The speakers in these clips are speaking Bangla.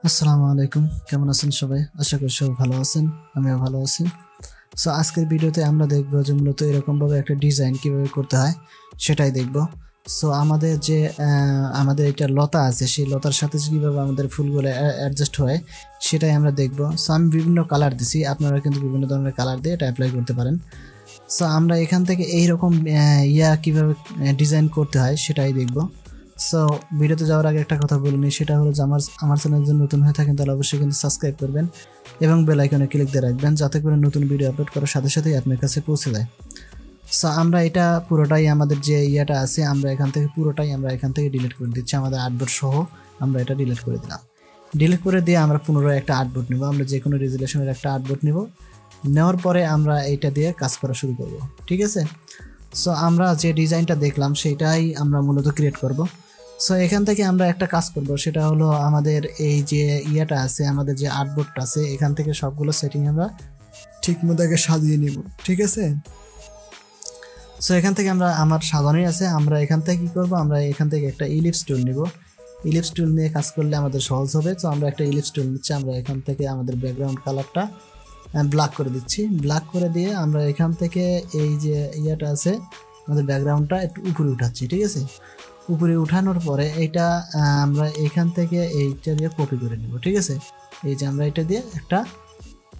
আসসালামু আলাইকুম, কেমন আছেন সবাই? আশা করি সবাই ভালো আছেন, আমিও ভালো আছি। সো আজকের ভিডিওতে আমরা দেখব যে মূলত এরকমভাবে একটা ডিজাইন কিভাবে করতে হয় সেটাই দেখব। সো আমাদের এটা লতা আছে, সেই লতার সাথে কিভাবে আমাদের ফুলগুলো অ্যাডজাস্ট হয় সেটাই আমরা দেখব। সো আমি বিভিন্ন কালার দিছি, আপনারা কিন্তু বিভিন্ন ধরনের কালার দিয়ে এটা অ্যাপ্লাই করতে পারেন। সো আমরা এখান থেকে এইরকম কিভাবে ডিজাইন করতে হয় সেটাই দেখব। সো ভিডিওতে যাওয়ার আগে একটা কথা বলিনি, সেটা হলো যে আমার চ্যানেল যদি নতুন হয়ে থাকেন তাহলে অবশ্যই কিন্তু সাবস্ক্রাইব করবেন এবং বেল আইকনে ক্লিক দিয়ে রাখবেন, যাতে করে নতুন ভিডিও আপলোড করার সাথে সাথেই আপনার কাছে পৌঁছে যায়। সো আমরা এটা পুরোটাই আমাদের যে আছে আমরা এখান থেকে ডিলিট করে দিচ্ছি। আমাদের আর্টবোর্ড সহ আমরা এটা ডিলিট করে দিলাম। ডিলিট করে দিয়ে আমরা পুনরায় একটা আর্টবোর্ড নেব। আমরা যে কোনো রেজুলেশনের একটা আর্টবোর্ড নেব, নেওয়ার পরে আমরা এইটা দিয়ে কাজ করা শুরু করব। ঠিক আছে? সো আমরা যে ডিজাইনটা দেখলাম সেটাই আমরা মূলত ক্রিয়েট করব। সো এখান থেকে আমরা একটা কাজ করব, সেটা হলো আমাদের এই যে আছে, আমাদের যে আর্টবোর্ডটা আছে, এখান থেকে সবগুলো সেটিং আমরা ঠিক মতো আগে সাজিয়ে নিব। ঠিক আছে? সো এখান থেকে আমার সাজানোই আছে। আমরা এখান থেকে কি করব, আমরা এখান থেকে একটা ইলিপস টুল নিব। ইলিপস টুল নিয়ে কাজ করলে আমাদের সহজ হবে। তো আমরা একটা ইলিপস টুল নিচ্ছি। আমরা এখান থেকে আমাদের ব্যাকগ্রাউন্ড কালারটা ব্ল্যাক করে দিচ্ছি। ব্ল্যাক করে দিয়ে আমরা এখান থেকে এই যে আছে, আমাদের ব্যাকগ্রাউন্ডটা একটু উপরে উঠাচ্ছি। ঠিক আছে? উপরে উঠানোর পরে এটা আমরা এখান থেকে এইটা দিয়ে কপি করে নিব। ঠিক আছে? এই যে আমরা এটা দিয়ে একটা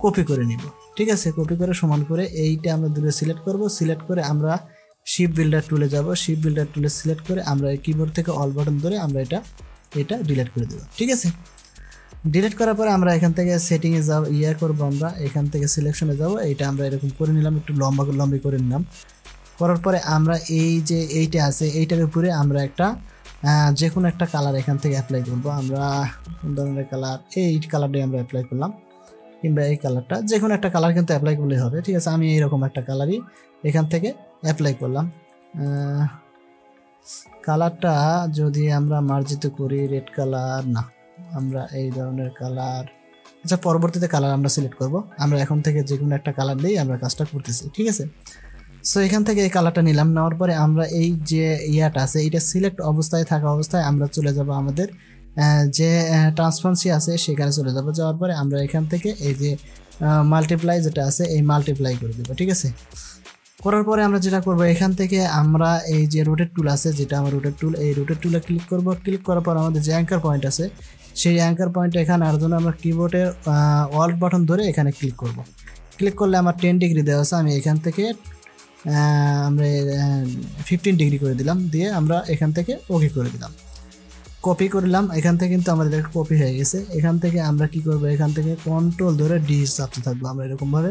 কপি করে নিব। ঠিক আছে? কপি করে সমান করে এইটা আমরা দূরে সিলেক্ট করব। সিলেক্ট করে আমরা শিপ বিল্ডার টুলে যাব। শিপ বিল্ডার টুলে সিলেক্ট করে আমরা কিবোর্ড থেকে অল বাটন ধরে আমরা এটা ডিলিট করে দেব। ঠিক আছে? ডিলিট করার পরে আমরা এখান থেকে সেটিংয়ে যাব, করবো আমরা এখান থেকে সিলেকশনে যাব। এইটা আমরা এরকম করে নিলাম, একটু লম্বি করে নিলাম। করার পরে আমরা এই যে এইটা আছে, এইটার উপরে আমরা একটা যে কোনো একটা কালার এখান থেকে অ্যাপ্লাই করব। আমরা কোন ধরনের কালার, এই কালারটাই আমরা অ্যাপ্লাই করলাম, কিংবা এই কালারটা, যে কোনো একটা কালার কিন্তু অ্যাপ্লাই করলেই হবে। ঠিক আছে? আমি এইরকম একটা কালারই এখান থেকে অ্যাপ্লাই করলাম। কালারটা যদি আমরা মার্জিত করি, রেড কালার না, আমরা এই ধরনের কালার, আচ্ছা পরবর্তীতে কালার আমরা সিলেক্ট করব। আমরা এখন থেকে যে কোনো একটা কালার দিয়েই আমরা কাজটা করতেছি। ঠিক আছে? সো এখান থেকে এই কালারটা নিলাম। নেওয়ার পরে আমরা এই যে আছে, এইটা সিলেক্ট অবস্থায় থাকা অবস্থায় আমরা চলে যাব আমাদের যে ট্রান্সপারেন্সি আছে সেখানে চলে যাব। যাওয়ার পরে আমরা এখান থেকে এই যে মাল্টিপ্লাই যেটা আছে, এই মাল্টিপ্লাই করে দেবো। ঠিক আছে? করার পরে আমরা যেটা করব, এখান থেকে আমরা এই যে রোটেট টুল আছে, যেটা আমার রোটেট টুল, এই রোটেট টুলে ক্লিক করব। ক্লিক করার পর আমাদের যে অ্যাঙ্কার পয়েন্ট আছে, সেই অ্যাঙ্কার পয়েন্ট এখানে আনার জন্য আমরা কিবোর্ডের অল্ট বাটন ধরে এখানে ক্লিক করব। ক্লিক করলে আমার 10 ডিগ্রি দেওয়া আছে, আমি এখান থেকে আমরা 15 ডিগ্রি করে দিলাম। দিয়ে আমরা এখান থেকে ওকে করে দিলাম, কপি করলাম। এখান থেকে কিন্তু আমাদের কপি হয়ে গেছে। এখান থেকে আমরা কি করব, এখান থেকে কন্ট্রোল ধরে ডি চাপতে থাকবো। আমরা এরকমভাবে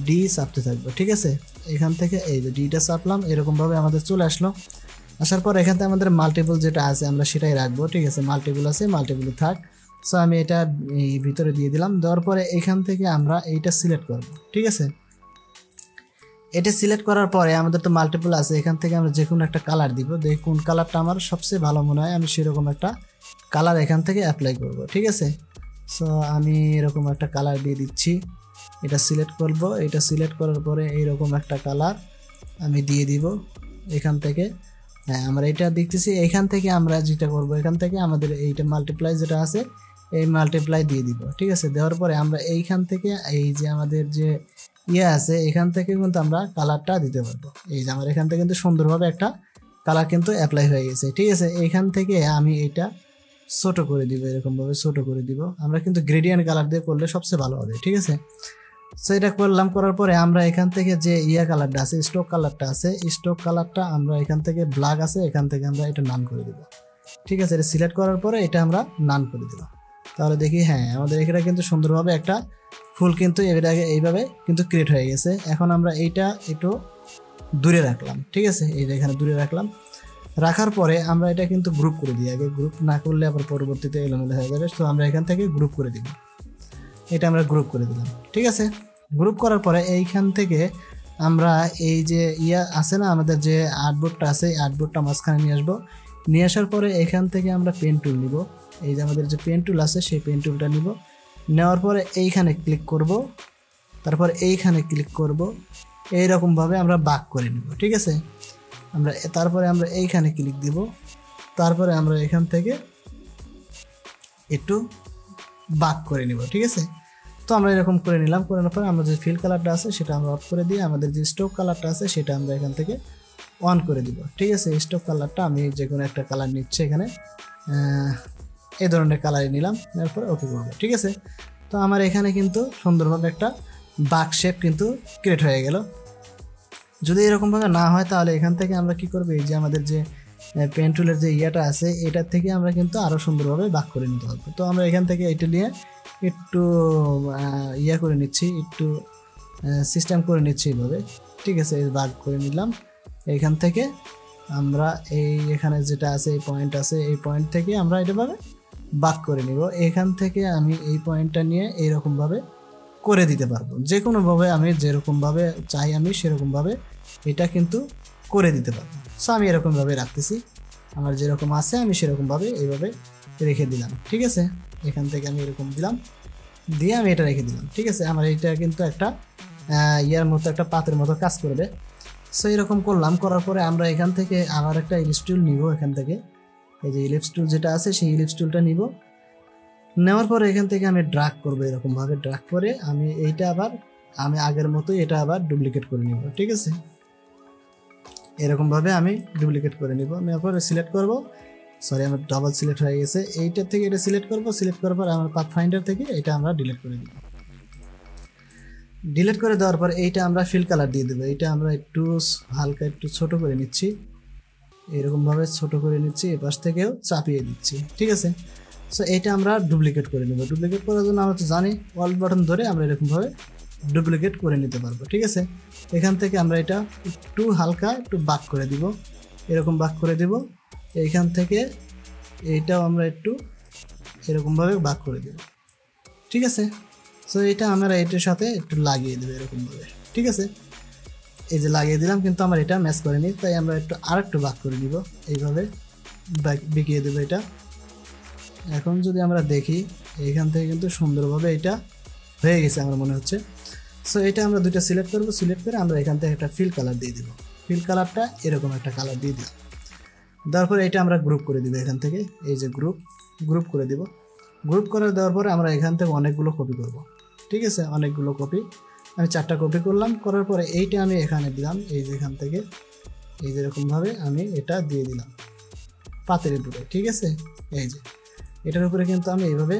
ডি চাপতে থাকবো। ঠিক আছে? এখান থেকে এই যে ডিটা চাপলাম, এরকমভাবে আমাদের চলে আসলো। আসার পর এখান থেকে আমাদের মাল্টিপল যেটা আছে আমরা সেটাই রাখবো। ঠিক আছে? মাল্টিপল আছে, মাল্টিপল থাক। সো আমি এটা এই ভিতরে দিয়ে দিলাম। দেওয়ার পরে এখান থেকে আমরা এইটা সিলেক্ট করব। ঠিক আছে? এটা সিলেক্ট করার পরে আমাদের তো মাল্টিপল আছে, এখান থেকে আমরা যে কোনো একটা কালার দিব। দেখি কোন কালারটা আমার সবচেয়ে ভালো মনে হয়, আমি সেরকম একটা কালার এখান থেকে অ্যাপ্লাই করব। ঠিক আছে? সো আমি এরকম একটা কালার দিয়ে দিচ্ছি। এটা সিলেক্ট করব। এটা সিলেক্ট করার পরে এইরকম একটা কালার আমি দিয়ে দিব এখান থেকে। হ্যাঁ, আমরা এটা দেখতেছি। এখান থেকে আমরা যেটা করব, এখান থেকে আমাদের এইটা মাল্টিপ্লাই যেটা আছে, এই মাল্টিপ্লাই দিয়ে দিব। ঠিক আছে? দেওয়ার পরে আমরা এইখান থেকে এই যে আমাদের যে আছে, এখান থেকে কিন্তু আমরা কালারটা দিতে পারবো। এই যে আমার এখান থেকে কিন্তু সুন্দরভাবে একটা কালার কিন্তু অ্যাপ্লাই হয়ে গেছে। ঠিক আছে? এইখান থেকে আমি এটা ছোট করে দিব, এরকমভাবে ছোট করে দিব। আমরা কিন্তু গ্রেডিয়েন্ট কালার দিয়ে করলে সবচেয়ে ভালো হবে। ঠিক আছে? সো এটা করলাম। করার পরে আমরা এখান থেকে যে কালারটা আছে, স্টক কালারটা আছে, স্টক কালারটা আমরা এখান থেকে ব্ল্যাক আছে, এখান থেকে আমরা এটা নান করে দিব। ঠিক আছে? এটা সিলেক্ট করার পরে এটা আমরা নান করে দিব। তাহলে দেখি, হ্যাঁ, আমাদের এখানে কিন্তু সুন্দরভাবে একটা ফুল কিন্তু এইভাবে কিন্তু ক্রিয়েট হয়ে গেছে। এখন আমরা এইটা একটু দূরে রাখলাম। ঠিক আছে? এইটা এখানে দূরে রাখলাম। রাখার পরে আমরা এটা কিন্তু গ্রুপ করে দিই। আগে গ্রুপ না করলে আবার পরবর্তীতে এলোমেলো হয়ে যাবে। তো আমরা এখান থেকে গ্রুপ করে দিব। এটা আমরা গ্রুপ করে দিলাম। ঠিক আছে? গ্রুপ করার পরে এইখান থেকে আমরা এই যে আছে না, আমাদের যে আর্টবোর্ডটা আছে, এই আর্টবোর্ডটা মাঝখানে নিয়ে আসবো। নিয়ে আসার পরে এখান থেকে আমরা পেন টুল নিব। এই যে আমাদের যে পেন টুল আছে, সেই পেন টুলটা নিব। নেওয়ার পরে এইখানে ক্লিক করব, তারপর এইখানে ক্লিক করব। এইরকমভাবে আমরা বাক করে নিব। ঠিক আছে? তারপরে আমরা এইখানে ক্লিক দিব। তারপরে আমরা এখান থেকে একটু ভাগ করে নিব। ঠিক আছে, তো আমরা এরকম করে নিলাম। করার পর আমরা যে ফিল কালারটা আছে সেটা আমরা অফ করে দিয়ে আমাদের যে স্ট্রোক কালারটা আছে সেটা আমরা এখান থেকে অন করে দিব। ঠিক আছে, স্ট্রোক কালারটা আমি যে কোনো একটা কালার নিচ্ছি, এখানে এই ধরনের কালারই নিলাম, এরপর ওকে করবো। ঠিক আছে, তো আমার এখানে কিন্তু সুন্দরভাবে একটা বাক শেপ কিন্তু ক্রিয়েট হয়ে গেল। যদি এরকমভাবে না হয় তাহলে এখান থেকে আমরা কি করবো, এই যে আমাদের যে পেন টুলের যে ইয়াটা আছে এটার থেকে আমরা কিন্তু আরও সুন্দরভাবে বাক করে নিতে পারবো। তো আমরা এখান থেকে এটা নিয়ে একটু ইয়া করে নিচ্ছি, একটু সিস্টেম করে নিচ্ছি এইভাবে। ঠিক আছে, বাক করে নিলাম। এইখান থেকে আমরা এখানে যেটা আছে এই পয়েন্ট আছে, এই পয়েন্ট থেকে আমরা এটাভাবে বাক করে নিব। এখান থেকে আমি এই পয়েন্টটা নিয়ে এইরকমভাবে করে দিতে পারবো, যে কোনোভাবে আমি যেরকমভাবে চাই আমি সেরকমভাবে এটা কিন্তু করে দিতে পারবো। সো আমি এরকমভাবে রাখতেছি, আমার যেরকম আছে আমি সেরকমভাবে এইভাবে রেখে দিলাম। ঠিক আছে, এখান থেকে আমি এরকম দিলাম, দিয়ে আমি এটা রেখে দিলাম। ঠিক আছে, আমার এটা কিন্তু একটা ইয়ার মতো একটা পাতের মতো কাজ করবে। সো এরকম করলাম, করার পরে আমরা এখান থেকে আবার একটা ইলিপস টুল নিব। এখান থেকে এই যে ইলিপস টুল যেটা আছে সেই ইলিপস টুলটা নিব। নেওয়ার পরে এখান থেকে আমি ড্রাগ করবো, এরকমভাবে ড্রাগ করে আমি এইটা আবার আমি আগের মতোই এটা আবার ডুপ্লিকেট করে নিব। ঠিক আছে, এরকমভাবে আমি ডুপ্লিকেট করে নিব। নেওয়ার পরে সিলেক্ট করব, সরি আমার ডাবল সিলেক্ট হয়ে গেছে, এইটার থেকে এটা সিলেক্ট করব। সিলেক্ট করার পর আমার পাথ ফাইন্ডার থেকে এটা আমরা ডিলিট করে দিব। ডিলিট করে দেওয়ার পর এইটা আমরা ফিল কালার দিয়ে দেবো। এইটা আমরা একটু হালকা একটু ছোট করে নিচ্ছি, এরকমভাবে ছোট করে নিচ্ছি, এপাশ থেকেও চাপিয়ে দিচ্ছি। ঠিক আছে, সো এইটা আমরা ডুপ্লিকেট করে নেব। ডুপ্লিকেট করার জন্য আমরা তো জানি অল বাটন ধরে আমরা এরকমভাবে ডুপ্লিকেট করে নিতে পারবো। ঠিক আছে, এখান থেকে আমরা এটা একটু হালকা একটু বাক করে দিব, এরকম বাক করে দিব। এইখান থেকে এইটাও আমরা একটু এরকমভাবে বাক করে দেব। ঠিক আছে, সো এটা আমরা এটার সাথে একটু লাগিয়ে দেবো এরকমভাবে। ঠিক আছে, এই যে লাগিয়ে দিলাম, কিন্তু আমার এটা ম্যাচ করেনি, তাই আমরা একটু আরেকটু বাক করে দিব, এইভাবে বেঁকিয়ে দেবো এটা। এখন যদি আমরা দেখি এইখান থেকে কিন্তু সুন্দরভাবে এটা হয়ে গেছে আমার মনে হচ্ছে। সো এটা আমরা দুইটা সিলেক্ট করব, সিলেক্ট করে আমরা এখান থেকে একটা ফিল কালার দিয়ে দিব। ফিল কালারটা এরকম একটা কালার দিয়ে দিই। তারপর এটা আমরা গ্রুপ করে দিব, এখান থেকে এই যে গ্রুপ করে দিব। গ্রুপ করে দেওয়ার পরে আমরা এখান থেকে অনেকগুলো কপি করব। ঠিক আছে, অনেকগুলো কপি, আমি 4টা কপি করলাম। করার পরে এইটা আমি এখানে দিলাম, এই যে এখান থেকে এই যেরকমভাবে আমি এটা দিয়ে দিলাম পাতের উপরে। ঠিক আছে, এই যে এটার উপরে কিন্তু আমি এইভাবে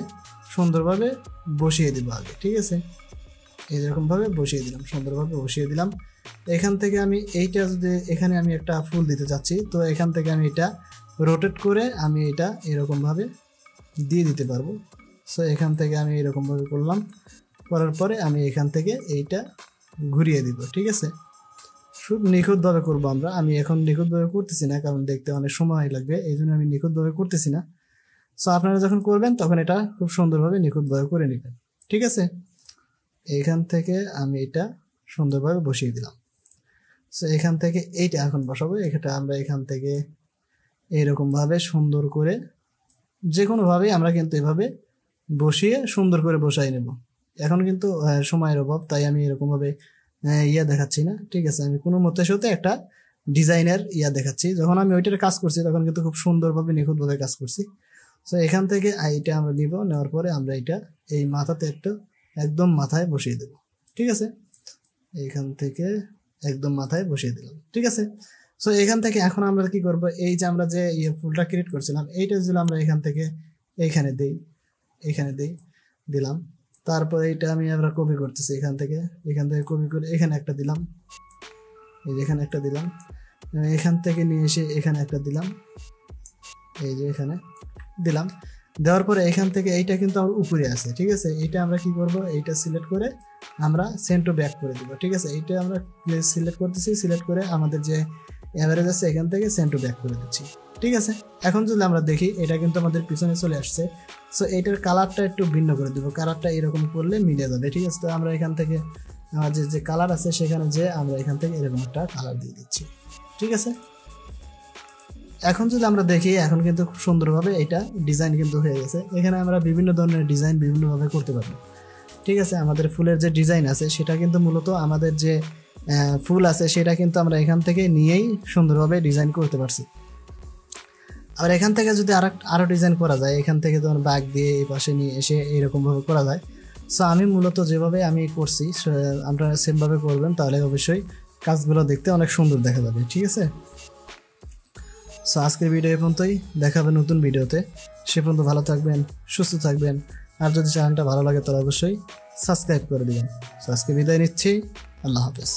সুন্দরভাবে বসিয়ে দিব আগে। ঠিক আছে, এই যেরকমভাবে বসিয়ে দিলাম, সুন্দরভাবে বসিয়ে দিলাম। এখান থেকে আমি এইটা যদি এখানে আমি একটা ফুল দিতে চাচ্ছি, তো এখান থেকে আমি এটা রোটেট করে আমি এটা এরকমভাবে দিয়ে দিতে পারবো। সো এখান থেকে আমি এরকমভাবে করলাম, করার পরে আমি এখান থেকে এইটা ঘুরিয়ে দিব। ঠিক আছে, খুব নিখুঁতভাবে করবো আমরা। আমি এখন নিখুঁতভাবে করতেছি না, কারণ দেখতে অনেক সময় লাগবে, এই জন্য আমি নিখুঁতভাবে করতেছি না। সো আপনারা যখন করবেন তখন এটা খুব সুন্দরভাবে নিখুঁতভাবে করে নেবেন। ঠিক আছে, এইখান থেকে আমি এটা সুন্দরভাবে বসিয়ে দিলাম। সো এখান থেকে এইটা এখন বসাবো, এটা আমরা এখান থেকে এইরকমভাবে সুন্দর করে যে কোনোভাবেই আমরা কিন্তু এভাবে বসিয়ে সুন্দর করে বসাই নেব। এখন কিন্তু সময়ের অভাব, তাই আমি এরকমভাবে ইয়া দেখাচ্ছি না। ঠিক আছে, আমি কোনো মতে সাথে একটা ডিজাইনের ইয়া দেখাচ্ছি। যখন আমি ওইটার কাজ করছি তখন কিন্তু খুব সুন্দরভাবে নিখুঁতভাবে কাজ করছি। সো এখান থেকে এইটা আমরা নিব, নেওয়ার পরে আমরা এটা এই মাথাতে একদম মাথায় বসিয়ে দেব। ঠিক আছে, এইখান থেকে একদম মাথায় বসিয়ে দিলাম। ঠিক আছে, সো এখান থেকে এখন আমরা কি করব, এই যে আমরা যে ফুলটা ক্রিয়েট করছিলাম এইটা যদি আমরা এখান থেকে এইখানে দিলাম। তারপর এইটা আমরা কপি করতেছি, এখান থেকে কপি করে এখানে একটা দিলাম, এই যে এখানে একটা দিলাম, এখান থেকে নিয়ে এসে এখানে একটা দিলাম, এই যে এখানে দিলাম। দেওয়ার পরে এখান থেকে এইটা কিন্তু আমার উপরে আছে। ঠিক আছে, এইটা আমরা কি করব, এইটা সিলেক্ট করে আমরা সেন্ড টু ব্যাক করে দিব। ঠিক আছে, এইটা আমরা সিলেক্ট করতেছি, সিলেক্ট করে আমাদের যে এভারেজ আছে এখান থেকে সেন্ড টু ব্যাক করে দিচ্ছি। ঠিক আছে, এখন যদি আমরা দেখি এটা কিন্তু আমাদের পিছনে চলে আসছে। সো এইটার কালারটা একটু ভিন্ন করে দিব, কালারটা এরকম করলে মিলে যাবে। ঠিক আছে, তো আমরা এখান থেকে আমাদের যে কালার আছে সেখানে যে আমরা এখান থেকে এরকম একটা কালার দিয়ে দিচ্ছি। ঠিক আছে, এখন যদি আমরা দেখি এখন কিন্তু খুব সুন্দরভাবে এটা ডিজাইন কিন্তু হয়ে গেছে। এখানে আমরা বিভিন্ন ধরনের ডিজাইন বিভিন্নভাবে করতে পারবো। ঠিক আছে, আমাদের ফুলের যে ডিজাইন আছে সেটা কিন্তু মূলত আমাদের যে ফুল আছে সেটা কিন্তু আমরা এখান থেকে নিয়েই সুন্দরভাবে ডিজাইন করতে পারছি। আবার এখান থেকে যদি আরো ডিজাইন করা যায়, এখান থেকে তোমার বাঘ দিয়ে এই পাশে নিয়ে এসে এইরকম ভাবে করা যায়। সো আমি মূলত যেভাবে আমি করছি আপনারা সেম ভাবে করবেন, তাহলে অবশ্যই কাজগুলো দেখতে অনেক সুন্দর দেখা যাবে। ঠিক আছে, সো আজকের ভিডিও এই পর্যন্তই, দেখা হবে নতুন ভিডিওতে। সে পর্যন্ত ভালো থাকবেন, সুস্থ থাকবেন। আর যদি চ্যানেলটা ভালো লাগে তাহলে অবশ্যই সাবস্ক্রাইব করে দিবেন। সো আজকে বিদায় নিচ্ছি, আল্লাহ হাফেজ।